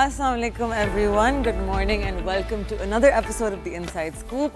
Assalamu alaikum everyone, good morning and welcome to another episode of The Inside Scoop,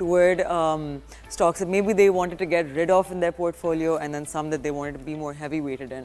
toward stocks that maybe they wanted to get rid of in their portfolio and then some that they wanted to be more heavy weighted in.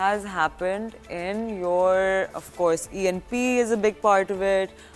has happened in your, of course, E&P is a big part of it.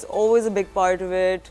is always a big part of it.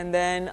and then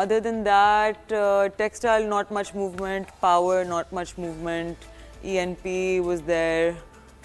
Other than that, textile not much movement, power not much movement, E&P was there,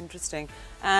interesting,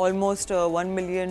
almost $1 million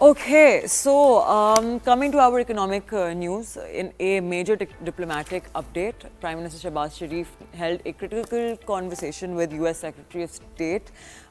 Okay, so coming to our economic news, in a major diplomatic update, Prime Minister Shehbaz Sharif held a critical conversation with US Secretary of State.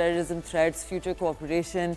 terrorism threats, future cooperation.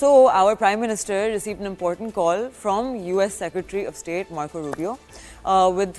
So our Prime Minister received an important call from US Secretary of State Marco Rubio. With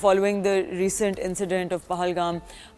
following the recent incident of Pahalgam.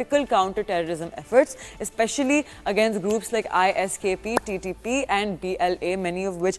critical counter-terrorism efforts, especially against groups like ISKP, TTP and BLA, many of which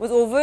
was over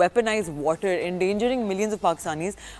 weaponize water, endangering millions of Pakistanis,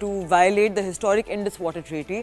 to violate the historic Indus Water Treaty,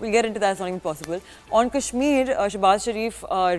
we'll get into that, it's not even possible. On Kashmir, Shehbaz Sharif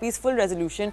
peaceful resolution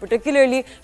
particularly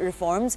reforms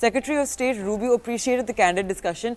Secretary of State Rubio appreciated the candid discussion.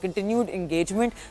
continued engagement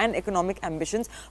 and economic ambitions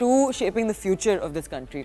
to shaping the future of this country.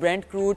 Brent crude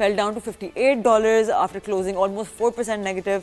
fell down to $58 after closing almost 4% negative.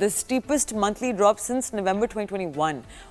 the steepest monthly drop since November 2021.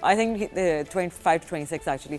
I think 25 to 26 actually.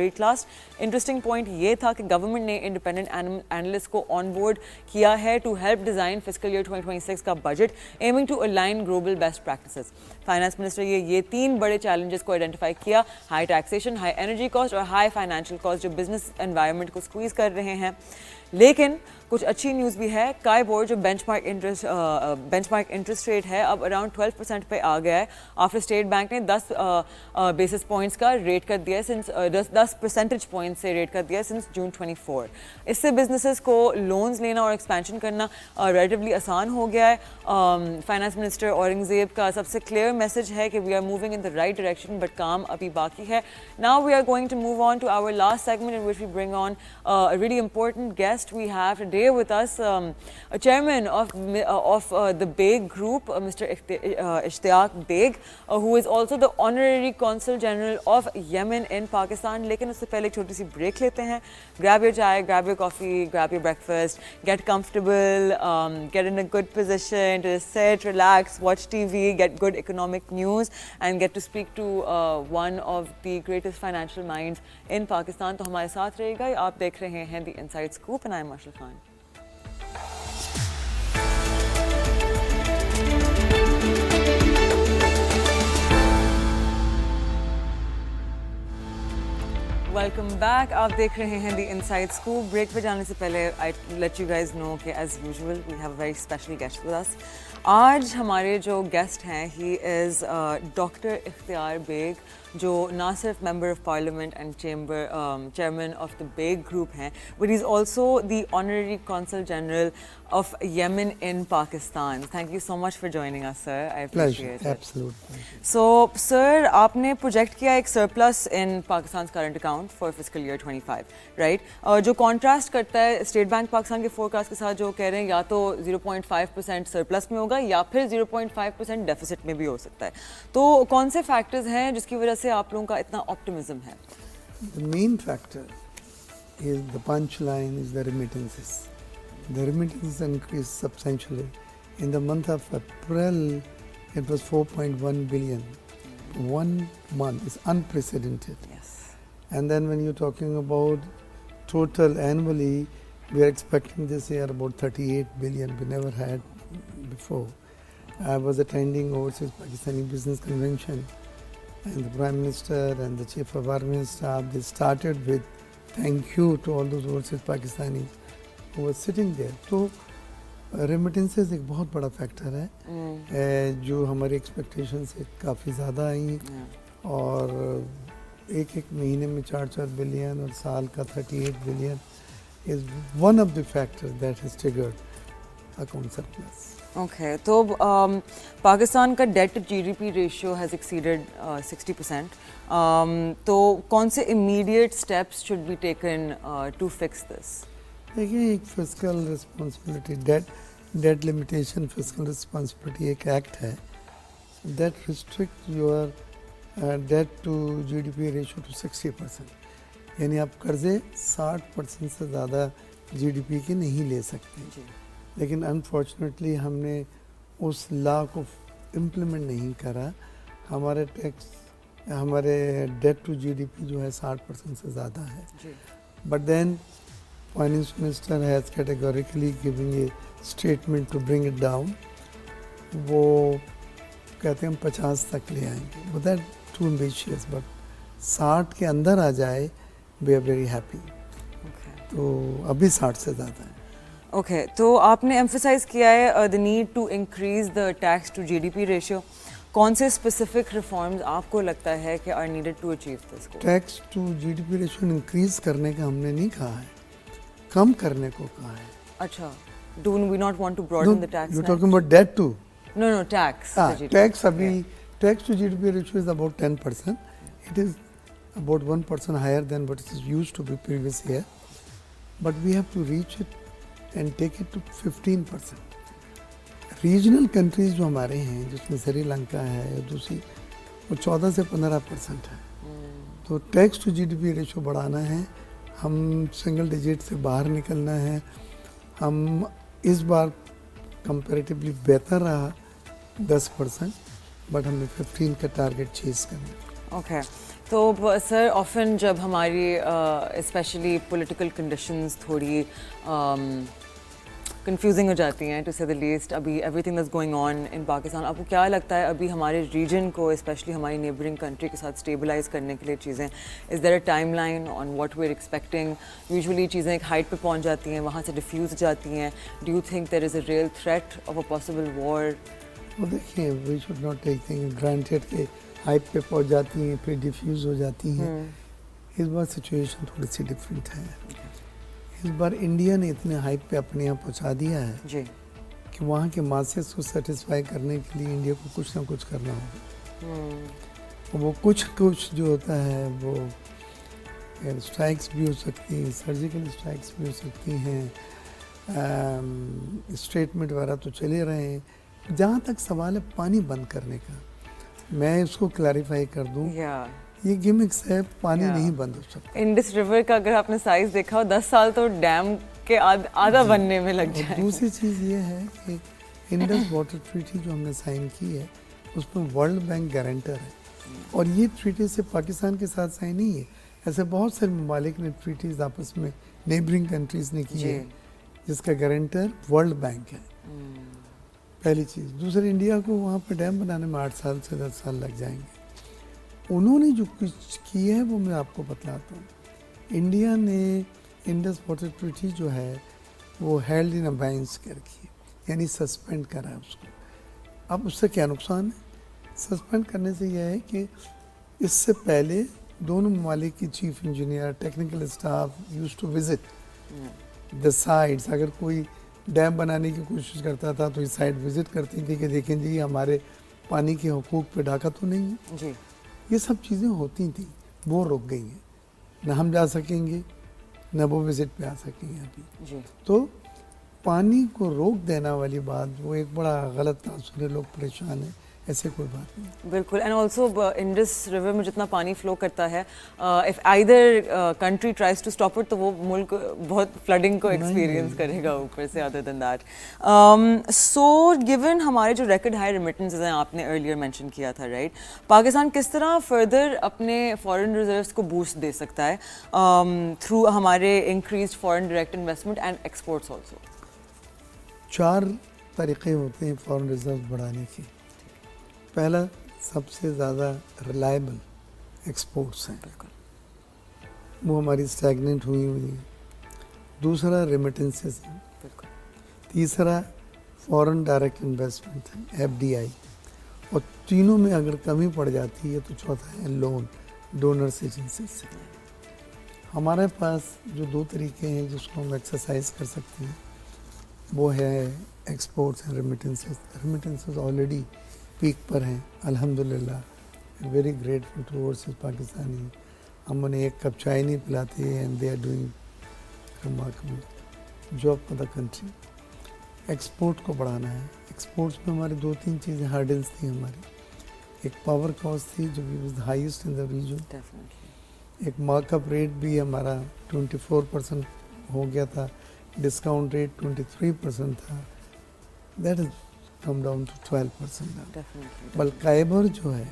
salary class. Interesting point یہ تھا کہ government نے independent analyst کو آن board کیا ہے to help design fiscal year 2026 کا budget aiming to align global best practices. Finance minister یہ 3 بڑے چیلنجز کو آئیڈینٹیفائی کیا: high taxation, high energy cost اور ہائی فائنینشیل کاسٹ جو بزنس انوائرمنٹ کو سکویز کر رہے ہیں. لیکن کچھ اچھی نیوز بھی ہے. کائی بورڈ جو بینچ مارک انٹرسٹ ریٹ ہے اب اراؤنڈ 12% پہ آ گیا ہے آفٹر اسٹیٹ بینک نے 10 بیسس پوائنٹس کا ریٹ کر دیا سنس 10 پرسنٹیج پوائنٹ سے ریٹ کر دیا سنس جون 24. اس سے بزنسز کو لونز لینا اور ایکسپینشن کرنا ریلیٹیولی آسان ہو گیا ہے. فائنانس منسٹر اورنگزیب کا سب سے کلیئر میسج ہے کہ we are moving in the right direction but کام ابھی باقی ہے. Now we are going to move on to our last segment in which we bring on really important guest. We have today with us chairman of the Beg Group, Mr. Ishtiaq Beg, who is also the honorary consul general of Yemen in Pakistan. لیکن اس سے پہلے ایک چھوٹی سی break لیتے ہیں. Grab your chai, grab your coffee, grab your breakfast, get comfortable, get in a good position to sit, relax, watch TV, get good economic news and get to speak to one of the greatest financial minds in Pakistan. تو ہمارے ساتھ رہے گا. آپ دیکھ رہے ہیں The Inside Scoop and I'm Marshall Khan. Welcome back. آپ دیکھ رہے ہیں دی انسائڈ اسکوپ. بریک پہ جانے سے پہلے I let you guys know کہ as usual we have very special guest with us. آج ہمارے جو گیسٹ ہیں ہی از ڈاکٹر اختیار بیگ جو نہ صرف member of parliament and chairman of the Baig group ہیں but is also the honorary consul general of Yemen in Pakistan. Thank you so much for joining us sir. I appreciate it. So sir آپ نے project کیا ایک surplus in Pakistan current account for fiscal year 25 right, جو contrast کرتا ہے state bank Pakistan کے forecast کے ساتھ جو کہہ رہے ہیں یا تو 0.5% سرپلس میں ہوگا یا پھر 0.5% ڈیفیسٹ میں بھی ہو سکتا ہے. تو کون سے فیکٹرز ہیں جس کی وجہ سے آپ لوگوں کا اتنا آپٹیمزم ہے؟ The main factor is the punchline is the remittances. The remittances increased substantially. In the month of April, it was 4.1 billion. 1 month is unprecedented. Yes. And then when you're talking about total annually, we are expecting this year about 38 billion. We never had before. I was attending overseas Pakistani business convention. And the Prime Minister and the Chief of Army Staff, they started with thank you to all those overseas Pakistanis who were sitting there. So remittances ایک بہت بڑا factor ہے جو ہماری expectation سے کافی زیادہ آئی اور ایک مہینے میں 4 بلین اور سال کا 38 billion is one of the factors that has triggered account surplus. Okay. تو پاکستان کا debt to G D P ratio has exceeded 60%. تو کون سے immediate steps should be taken to fix this? دیکھیے ایک fiscal responsibility debt limitation fiscal responsibility ایک act ہے that restrict your debt to G D P ratio to 60%. یعنی آپ قرضے 60% سے زیادہ جی ڈی پی کے نہیں لے سکتے. لیکن انفارچونیٹلی ہم نے اس لا کو امپلیمنٹ نہیں کرا. ہمارے ٹیکس ہمارے debt to G D P جو ہے 60% سے زیادہ ہے. But then finance minister has categorically giving a statement to bring it down. وہ کہتے ہیں ہم 50 تک لے آئیں گے. But that too ambitious. But 60 کے اندر آ جائے وی آر ویری ہیپی. تو ابھی 60 سے زیادہ ہے. اوکے. تو آپ نے ایمفسائز کیا ہے the need to increase the tax to G D P ratio. کون سے اسپیسیفک ریفارمز آپ کو لگتا ہے کہ are needed to achieve this? Tax to G D P ratio increase کرنے کا ہم نے نہیں کہا ہے, کم کرنے کو کہا ہے. اچھا. Do we not want to broaden the tax? You talking about debt too? No tax. Tax ابھی tax to G D P ratio is about 10%. It is about 1% higher than what it used to be previous year. But we have to reach it and take it to 15%. Regional countries جو ہمارے ہیں جس میں سری لنکا ہے دوسری وہ 14 سے 15% ہے. تو tax to G D P ratio بڑھانا ہے. ہم سنگل ڈیجٹ سے باہر نکلنا ہے. ہم اس بار کمپیریٹیولی بہتر رہا 10%, بٹ ہمیں 15 کا ٹارگیٹ چیز کرنا ہے. اوکے. تو سر آفن جب ہماری اسپیشلی پولیٹیکل کنڈیشنز تھوڑی کنفیوزنگ ہو جاتی ہیں ٹو سے دا لیسٹ، ابھی everything is going on in Pakistan, آپ کو کیا لگتا ہے ابھی ہمارے ریجن کو اسپیشلی ہماری نیبرنگ کنٹری کے ساتھ اسٹیبلائز کرنے کے لیے چیزیں، is there a timeline on what we are expecting? Usually چیزیں ایک ہائٹ پہ پہنچ جاتی ہیں، وہاں سے ڈیفیوز جاتی ہیں. Do you think there is a real threat of a possible war? وہ دیکھیے we should not take thing granted کہ ہائپ پہ پہنچ جاتی ہیں پھر ڈیفیوز ہو جاتی ہیں. اس بار سچویشن تھوڑی سی ڈفرینٹ ہے. اس بار انڈیا نے اتنے ہائپ پہ اپنے یہاں پہنچا دیا ہے جی کہ وہاں کے ماسز کو سیٹسفائی کرنے کے لیے انڈیا کو کچھ نہ کچھ کرنا ہوگا. وہ کچھ جو ہوتا ہے وہ اسٹرائکس بھی ہو سکتی ہیں، سرجیکل اسٹرائکس بھی ہو سکتی ہیں، اسٹیٹمنٹ وغیرہ تو چلے رہے ہیں. جہاں تک سوال ہے پانی بند کرنے کا، میں اس کو کلیریفائی کر دوں، یہ گیمکس ہے، پانی نہیں بند ہو سکتا. انڈس ریور کا اگر آپ نے سائز دیکھا ہو 10 سال تو ڈیم کے آدھا بننے میں لگ جائے. دوسری چیز یہ ہے کہ انڈس واٹر ٹریٹی جو ہم نے سائن کی ہے اس میں ورلڈ بینک گارنٹر ہے، اور یہ ٹریٹی صرف پاکستان کے ساتھ سائن نہیں ہے، ایسے بہت سے ممالک نے ٹریٹیز آپس میں نیبرنگ کنٹریز نے کی ہے جس کا گارنٹر ورلڈ بینک ہے. پہلی چیز. دوسرے، انڈیا کو وہاں پہ ڈیم بنانے میں 8 سال سے 10 سال لگ جائیں گے. انہوں نے جو کچھ کی ہے وہ میں آپ کو بتلاتا ہوں. انڈیا نے انڈس واٹر ٹریٹی جو ہے وہ ہیلڈ ان ابائنس کر کی، یعنی سسپینڈ کرا اس کو. اب اس سے کیا نقصان ہے؟ سسپینڈ کرنے سے یہ ہے کہ اس سے پہلے دونوں ممالک کی chief engineer, technical staff used to visit the sites. اگر کوئی ڈیم بنانے کی کوشش کرتا تھا تو یہ سائٹ وزٹ کرتی تھی کہ دیکھیں جی ہمارے پانی کے حقوق پہ ڈاکہ تو نہیں ہے. جی یہ سب چیزیں ہوتی تھیں، وہ رک گئی ہیں. نہ ہم جا سکیں گے نہ وہ وزٹ پہ آ سکیں گے ابھی. جی تو پانی کو روک دینا والی بات وہ ایک بڑا غلط تاثر ہے، لوگ پریشان ہیں، ایسے کوئی بات نہیں. بالکل. اینڈ آلسو انڈس ریور میں جتنا پانی فلو کرتا ہے، if either country tries to stop it تو وہ ملک بہت فلڈنگ کو ایکسپیرینس کرے گا اوپر سے. Other than that, so given ہمارے جو ریکارڈ ہائی ریمیٹنسز ہیں آپ نے ارلیئر مینشن کیا تھا، رائٹ، پاکستان کس طرح فردر اپنے فارن ریزروز کو بوسٹ دے سکتا ہے تھرو ہمارے increased foreign direct investment and exports also? 4 طریقے ہوتے ہیں فارن ریزرو بڑھانے کے. پہلا، سب سے زیادہ ریلائبل ایکسپورٹس ہیں، وہ ہماری اسٹیگننٹ ہوئی ہیں. دوسرا، ریمیٹنسز ہیں. تیسرا، فارن ڈائریکٹ انویسٹمنٹ ہے، FDI. اور تینوں میں اگر کمی پڑ جاتی ہے تو چوتھا ہے لون، ڈونرس ایجنسیز سے. ہمارے پاس جو 2 طریقے ہیں جس کو ہم ایکسرسائز کر سکتے ہیں وہ ہے exports and remittances. Remittances already peak پر ہیں الحمدللہ. Very grateful to overseas Pakistani. ہم انہیں ایک کپ چائے نہیں پلاتے and they are doing remarkable job for the country. Export کو بڑھانا ہے. ایکسپورٹس میں ہمارے 2-3 چیزیں ہارڈلس تھیں ہماری. ایک پاور کاسٹ تھی جو was the highest in the region. ایک مارک اپ ریٹ بھی ہمارا 24% ہو گیا تھا، ڈسکاؤنٹ ریٹ 23% تھا. That is come down to 12%. بلقائبر جو ہے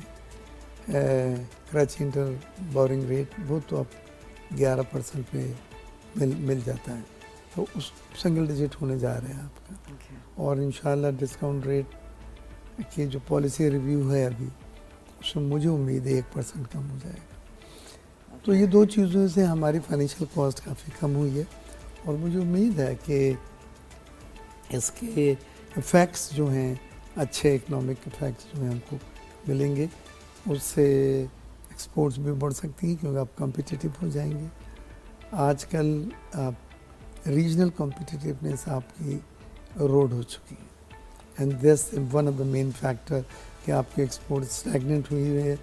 کراچی انٹر بورنگ ریٹ وہ تو اب 11% پہ مل جاتا ہے، تو اس سنگل ڈیجٹ ہونے جا رہے ہیں آپ کا. اور انشاءاللہ ڈسکاؤنٹ ریٹ کی جو پالیسی ریویو ہے ابھی اس میں مجھے امید ہے 1% کم ہو جائے گا. تو یہ 2 چیزوں سے ہماری فائنینشیل کاسٹ کافی کم ہوئی ہے، اور مجھے امید ہے کہ اس کے ایفیکٹس جو ہیں اچھے اکنامک ایفیکٹس جو ہیں ہم کو ملیں گے. اس سے ایکسپورٹس بھی بڑھ سکتی ہیں کیونکہ آپ کمپیٹیٹیو ہو جائیں گے. آج کل آپ ریجنل کمپیٹیٹیونیس آپ کی روڈ ہو چکی ہے، and this one of the main factor کہ آپ کی ایکسپورٹ اسٹیگننٹ ہوئی ہے.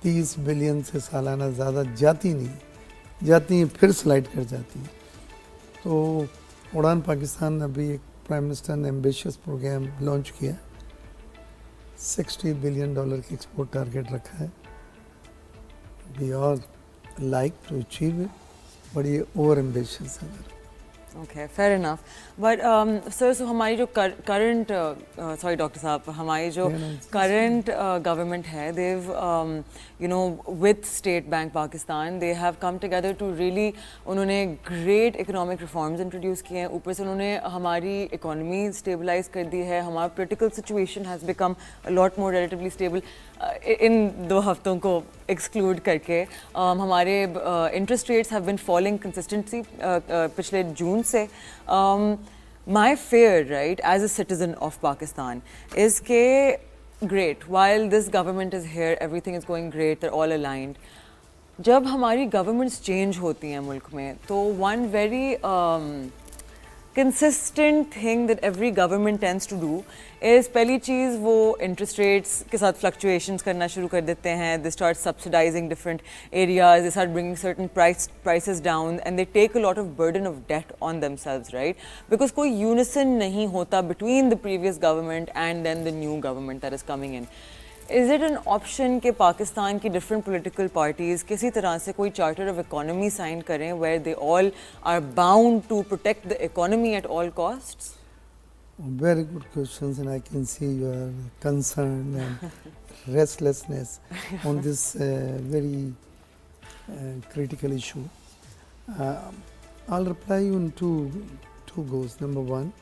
30 بلین سے سالانہ زیادہ جاتی ہیں پھر سلائڈ کر جاتی ہیں. تو اڑان پاکستان نے ابھی ایک پرائم منسٹر نے ایمبیشیس پروگرام لانچ کیا، $60 بلین کی ایکسپورٹ ٹارگیٹ رکھا ہے. We are like to achieve it, but یہ اوور ایمبیشیس ہے. Okay, fair enough. But sir, so ہماری جو current, sorry ڈاکٹر صاحب, ہماری جو current government ہے, they've with State Bank Pakistan, they have come together to really, انہوں نے great economic reforms introduce کیے ہیں. اوپر سے انہوں نے ہماری economy stabilize کر دی ہے. ہمارا political situation has become a lot more relatively stable. ان 2 ہفتوں کو ایکسکلوڈ کر کے ہمارے interest rates have been falling consistently پچھلے جون سے. My fair right as a citizen of Pakistan is کہ great while this government is here everything is going great they're all aligned. جب ہماری گورنمنٹس چینج ہوتی ہیں ملک میں تو one very consistent thing that every government tends to do is پہلی چیز وہ انٹرسٹ ریٹس کے ساتھ fluctuations کرنا شروع کر دیتے ہیں. they start subsidizing different areas, they start bringing certain prices down and they take a lot of burden of debt on themselves, right? Because کوئی unison نہیں ہوتا between the previous government and then the new government that is coming in. Is it an option کہ پاکستان کی different political parties کسی طرح سے کوئی charter of economy sign کریں where they all are bound to protect the economy at all costs? Very good questions, and I can see your concern and restlessness on this very critical issue. I'll reply you in two goes. Number one,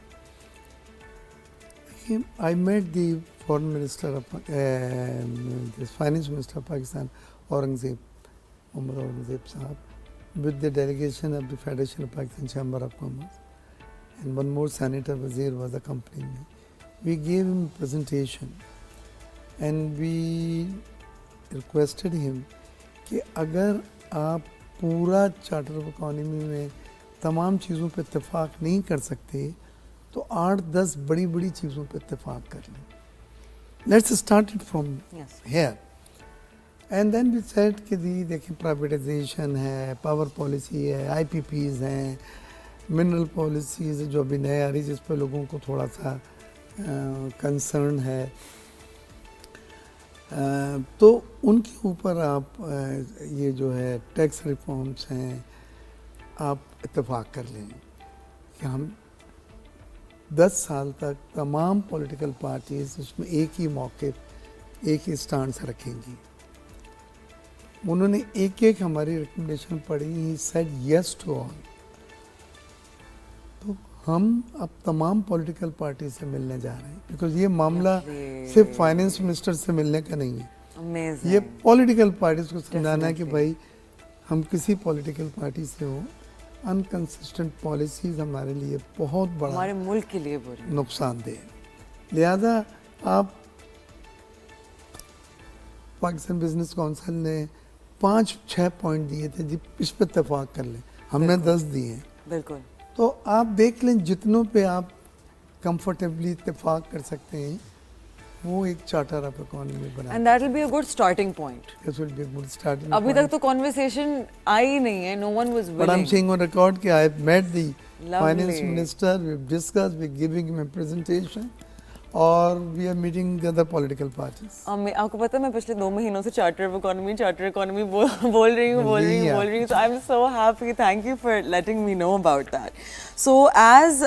I met the foreign minister of the finance minister of Pakistan, Muhammad Aurangzeb Sahab, with the delegation of the Federation of Pakistan Chamber of Commerce, and one more senator Wazir was accompanying me. We gave him a presentation and we requested him کہ اگر آپ پورا charter of economy میں تمام چیزوں پہ اتفاق نہیں کر سکتے تو 8-10 بڑی بڑی چیزوں پہ اتفاق کر لیں. Let's start it from here. And then we set کہ دیکھیں پرائیویٹائزیشن ہے, پاور پالیسی ہے, آئی پی پیز ہیں, منرل پالیسیز جو ابھی نئے آ رہی جس پہ لوگوں کو تھوڑا سا کنسرن ہے, تو ان کے اوپر آپ یہ جو ہے ٹیکس ریفارمس ہیں آپ اتفاق کر لیں کہ ہم 10 سال تک تمام پولیٹیکل پارٹیز اس میں ایک ہی موقف ایک ہی اسٹانڈ سے رکھیں گی. انہوں نے ایک ہماری ریکمنڈیشن پڑھی, he said yes to all. تو ہم اب تمام پولیٹیکل پارٹی سے ملنے جا رہے ہیں بیکاز یہ معاملہ صرف فائنینس منسٹر سے ملنے کا نہیں ہے, یہ پولیٹیکل پارٹیز کو سمجھانا ہے کہ بھائی ہم کسی پولیٹیکل پارٹی سے ہوں, انکنسسٹنٹ پالیسیز ہمارے لیے بہت بڑا ہمارے ملک کے لیے نقصان دہ. لہذا آپ پاکستان بزنس کونسل نے 5-6 پوائنٹ دیے تھے جی اس پہ اتفاق کر لیں, ہم نے 10 دیے ہیں. بالکل. تو آپ دیکھ لیں جتنوں پہ آپ کمفرٹیبلی اتفاق کر سکتے ہیں وہ ایک چارٹر آف اکانومی بنا. And that will be a good starting point. This will be a good starting point. ابھی تک تو conversation آئی نہیں ہے, no one was willing. But I'm saying on record کہ I met the finance minister, we've discussed, we're giving him a presentation, اور we are meeting the other political parties. آپ کو پتہ ہے میں پچھلے 2 مہینوں سے چارٹر اکانومی بول رہی ہوں. So I'm so happy, thank you for letting me know about that. So as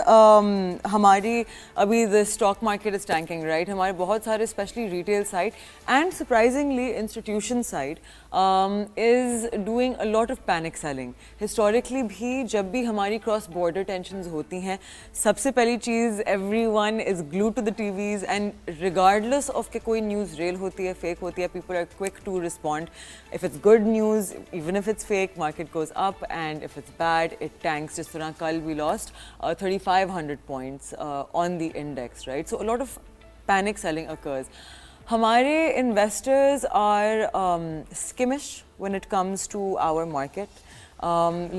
ہماری ابھی the stock market is tanking, right? ہمارے بہت سارے especially retail side and surprisingly institution side is doing a lot of panic selling. Historically بھی جب بھی ہماری cross border tensions ہوتی ہیں سب سے پہلی چیز everyone is glued to the TVs and regardless of کہ کوئی نیوز ریل ہوتی ہے fake ہوتی ہے, people are quick to respond. If it's good news, even if it's fake, market goes up, and if it's bad, it tanks. جس طرح کل we lost 3,500 points on the index, right? So a lot of panic selling occurs. ہمارے investors are skimmish when it comes to our market.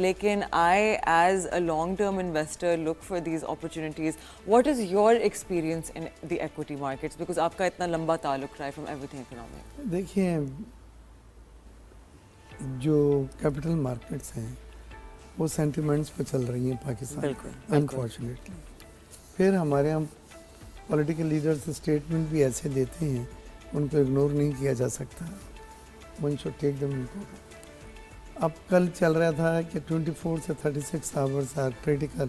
لیکن I as a long-term investor look for these opportunities. What is your experience in the equity markets? Because آپ کا اتنا لمبا تعلق رہا ہے from everything economic. دیکھیے جو کیپٹل مارکیٹس ہیں وہ سینٹیمنٹس پہ چل رہی ہیں پاکستان انفارچونیٹلی. پھر ہمارے یہاں پولیٹیکل لیڈرس اسٹیٹمنٹ بھی ایسے دیتے ہیں ان کو اگنور نہیں کیا جا سکتا. One should take them important. اب کل چل رہا تھا کہ 24 سے 36 hours are critical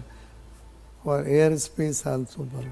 for airspace also bulb.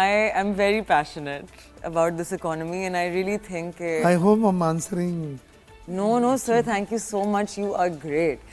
I am very passionate about this economy and I really think I hope I'm answering. No sir, thank you so much, you are great.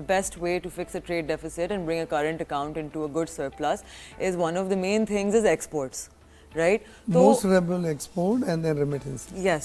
the best way to fix a trade deficit and bring a current account into a good surplus is one of the main things is exports, right? Most reliable export and then remittances. Yes.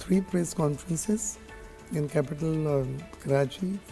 3 press conferences in capital Karachi,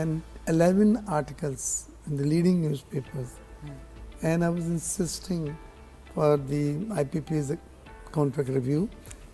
and 11 articles in the leading newspapers, and I was insisting for the IPP's contract review,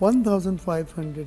1500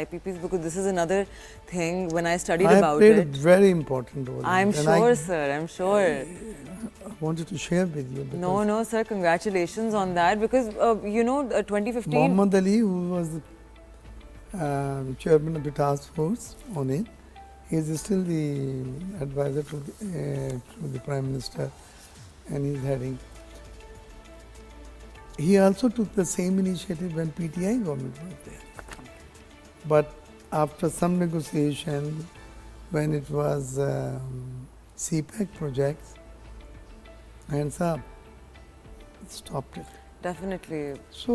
IPPs because this is another thing when I studied about it. I played a very important role. I'm sure, sir. I'm sure. I wanted to share with you. No, sir. Congratulations on that, because 2015. Mohammad Ali, who was the chairman of the task force on it, he is still the advisor to the Prime Minister, and he is heading. He also took the same initiative when PTI government was there. But after some negotiation, when it was CPEC projects, hands up, stopped it. Definitely. So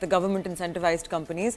the government incentivized companies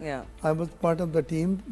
yeah, I was part of the team.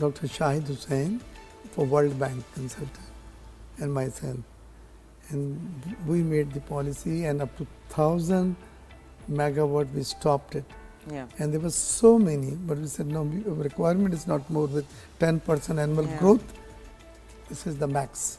Dr. Shahid Hussain for World Bank consultant, and myself. And we made the policy, and up to 1,000 megawatt we stopped it. yeah, And there were so many, but we said no, our requirement is not more with 10% annual Yeah. growth. This is the max.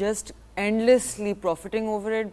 just endlessly profiting over it.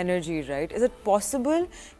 energy, right? Is it possible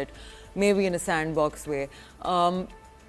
it, maybe in a sandbox way.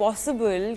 possible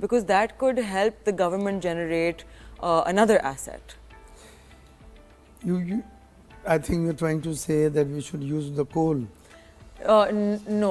Because that could help the government generate another asset. I think you're trying to say that we should use the coal. No,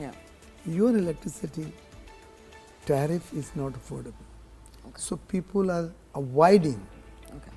Yeah. Your electricity tariff is not affordable. Okay. So people are avoiding. Okay.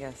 Yes.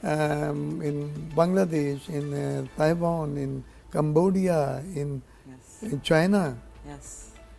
in Bangladesh, in Taiwan, in Cambodia, in Yes. China. Yes.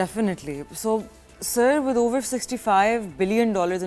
Definitely. So, sir, with over $65 billion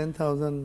10,000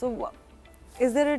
So, is there a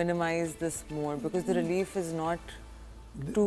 minimize this more because the relief is not too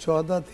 14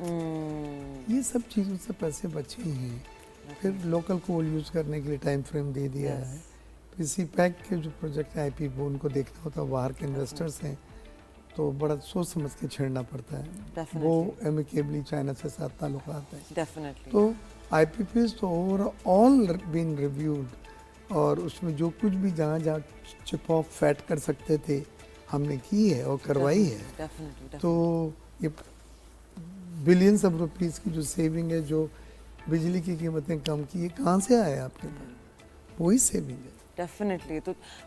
یہ سب چیزوں سے پیسے بچے ہیں. پھر local کول use کرنے کے لیے ٹائم فریم دے دیا ہے. پھر سی پیک کے جو پروجیکٹ آئی پی وہ ان کو دیکھنا ہوتا ہے, باہر کے انویسٹرس ہیں تو بڑا سوچ سمجھ کے چھیڑنا پڑتا ہے. وہ ایمیکیبلی چائنا سے ساتھ تعلقات ہیں. تو آئی پی پیز تو اوور آل بین ریویوڈ, اور اس میں جو کچھ بھی جہاں چپ آف فیٹ کر سکتے تھے ہم نے کی ہے اور کروائی ہے. تو یہ بلینس آف روپیز کی جو سیونگ ہے, جو بجلی کی قیمتیں کم کی, یہ کہاں سے آیا آپ کے پاس؟ وہی سیونگ ہے. Definitely.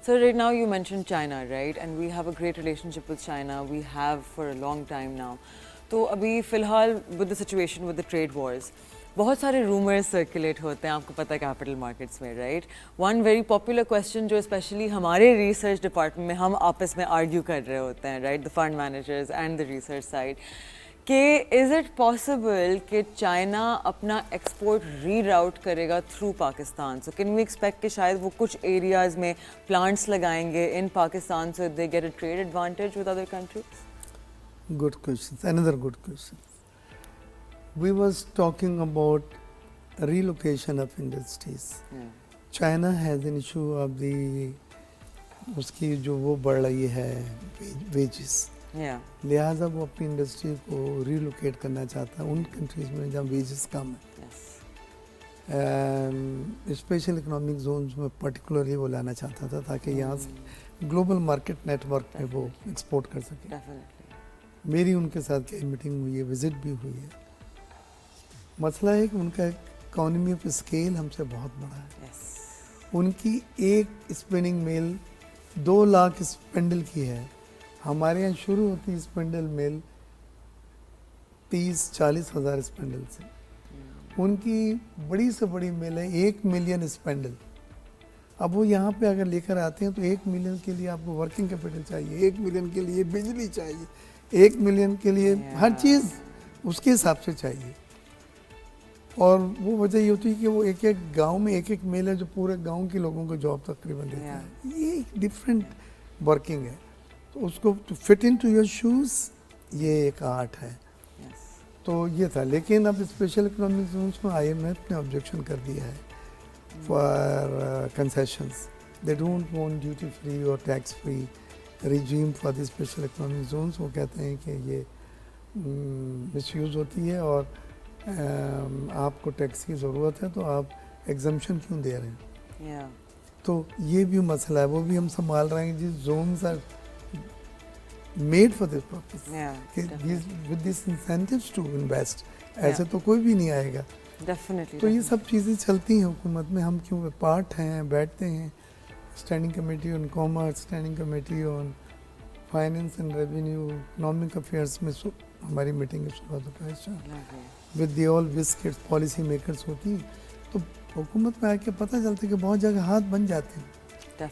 So right now you mentioned China, right? And we have a great relationship with China. We have for a long time now. تو ابھی فی الحال with the situation with the trade wars, بہت سارے rumours circulate ہوتے ہیں, آپ کو پتہ ہے کیپٹل مارکیٹس میں, right. One very popular question جو اسپیشلی ہمارے ریسرچ ڈپارٹمنٹ میں ہم آپس میں آرگیو کر رہے ہوتے ہیں, right, the fund managers and the research side, کہ از اٹ پاسبل کہ چائنا اپنا ایکسپورٹ ری راؤٹ کرے گا through Pakistan? So can we expect کہ شاید وہ کچھ ایریاز میں پلانٹس لگائیں گے in Pakistan so they get a trade advantage with other countries? Good questions. Another good question. We was talking about relocation of industries. China has an issue of اس کی جو وہ بڑھ رہی ہے wages. لہٰذا وہ اپنی انڈسٹری کو ریلوکیٹ کرنا چاہتا ہے ان کنٹریز میں جہاں ویجز کم ہیں. اسپیشل اکنامک زونز میں پرٹیکولرلی وہ لانا چاہتا تھا تاکہ یہاں سے گلوبل مارکیٹ نیٹ ورک میں وہ ایکسپورٹ کر سکے. میری ان کے ساتھ کئی میٹنگ ہوئی ہے, وزٹ بھی ہوئی ہے. مسئلہ ہے کہ ان کا اکانومی آف اسکیل ہم سے بہت بڑا ہے. ان کی ایک اسپننگ میل 2 لاکھ اسپینڈل کی ہے. ہمارے یہاں شروع ہوتی ہے اسپینڈل میل 30-40 ہزار اسپینڈل سے. ان کی بڑی سے بڑی میل ہے 1 ملین اسپینڈل. اب وہ یہاں پہ اگر لے کر آتے ہیں تو 1 ملین کے لیے آپ کو ورکنگ کیپٹل چاہیے, 1 ملین کے لیے بجلی چاہیے, 1 ملین کے لیے ہر چیز اس کے حساب سے چاہیے. اور وہ وجہ یہ ہوتی ہے کہ وہ ایک ایک گاؤں میں ایک میل ہے جو پورے گاؤں کے لوگوں کو جاب تقریباً دیتا ہے. یہ ایک ڈفرینٹ ورکنگ ہے. تو اس کو to fit into your shoes یہ ایک آرٹ ہے. تو یہ تھا. لیکن اب اسپیشل اکنامک زونس میں آئی ایم ایف نے آبجیکشن کر دیا ہے for concessions. They don't want duty free اور tax free regime for the special economic zones. وہ کہتے ہیں کہ یہ مس یوز ہوتی ہے اور آپ کو ٹیکس کی ضرورت ہے تو آپ ایگزمپشن کیوں دے رہے ہیں. تو یہ بھی مسئلہ ہے, وہ بھی ہم سنبھال رہے ہیں. جس zones are made for this purpose. With these incentives to invest. ایسے تو کوئی بھی نہیں آئے گا. تو یہ سب چیزیں چلتی ہیں حکومت میں. ہم کیوں پارٹ ہیں, بیٹھتے ہیں standing committee on commerce, standing committee on finance and revenue, economic affairs میں ہماری میٹنگ ہے صبح دوپہر ود دی آل وسکٹس پالیسی میکرس ہوتی ہیں. تو حکومت میں آ کے پتہ چلتا ہے کہ بہت جگہ ہاتھ بن جاتے ہیں.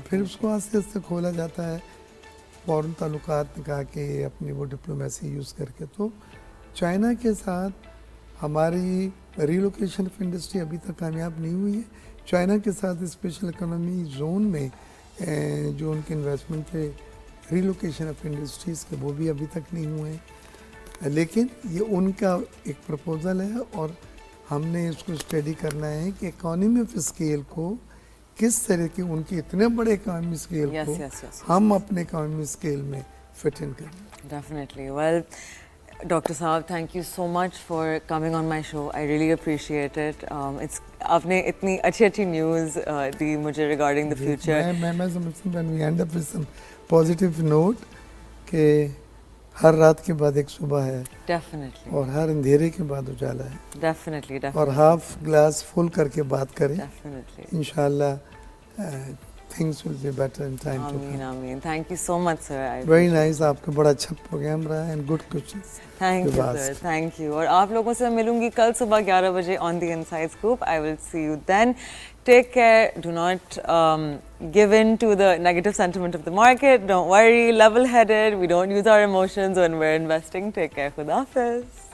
پھر اس کو آہستہ آہستہ کھولا جاتا ہے فوراً تعلقات نکال کے اپنی وہ ڈپلومیسی یوز کر کے. تو چائنا کے ساتھ ہماری ریلوکیشن آف انڈسٹری ابھی تک کامیاب نہیں ہوئی ہے. چائنا کے ساتھ اسپیشل اکنامی زون میں جو ان کے انویسٹمنٹ تھے ریلوکیشن آف انڈسٹریز کے, وہ بھی ابھی تک نہیں ہوئے ہیں. لیکن یہ ان کا ایک پرپوزل ہے اور ہم نے اس کو اسٹڈی کرنا ہے کہ اکانومی آف اسکیل کو کس طرح کے, ان کے اتنے بڑے اکانومی اسکیل کو ہم اپنے اکانومی اسکیل میں فٹ ان کریں. ڈیفینیٹلی. ویل ڈاکٹر صاحب, thank you so much for coming on my show. I really appreciate it. آپ نے اتنی اچھی اچھی نیوز دی مجھے ریگارڈنگ دا فیوچر. میں سمجھتا ہوں we end up with some positive note کہ ہر رات کے بعد ایک صبح ہے. ڈیفینیٹلی. اور ہر اندھیرے کے بعد اجالا ہے. ڈیفینیٹلی. اور ہاف گلاس فل کر کے بات کریں. ڈیفینیٹلی. انشاءاللہ things will be better in time to come. Ameen. Thank you so much, sir. Very nice. آپ کا بڑا اچھا پروگرام رہا ہے and good questions. Thank you, sir. Thank you. اور آپ لوگوں سے ملوں گی کل صبح 11 بجے on the Inside Scoop. I will see you then. Take care. Do not give in to the negative sentiment of the market. Don't worry. Level-headed. We don't use our emotions when we're investing. Take care. Khuda Hafiz.